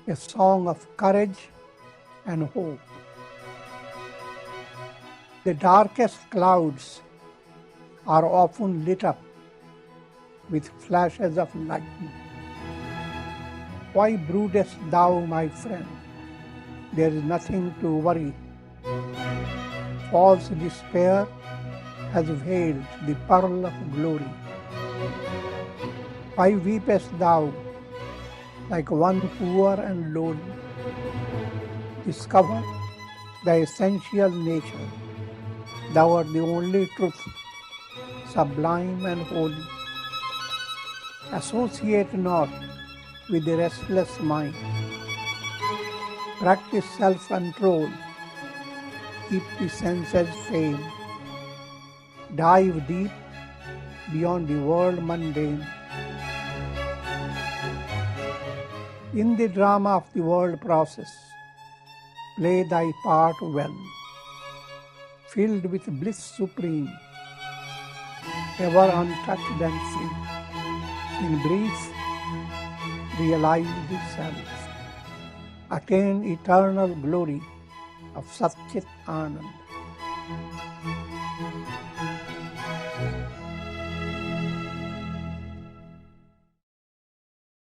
a song of courage and hope. The darkest clouds are often lit up with flashes of lightning. Why broodest thou, my friend? There is nothing to worry. False despair has veiled the pearl of glory. Why weepest thou like one poor and lowly? Discover thy essential nature. Thou art the only truth, sublime and holy. Associate not with the restless mind. Practice self-control. Keep the senses tame. Dive deep beyond the world-mundane. In the drama of the world process, play thy part well, filled with bliss supreme, ever untouched and free. In brief, realize the self. Attain eternal glory of Sat-Chit-Ananda.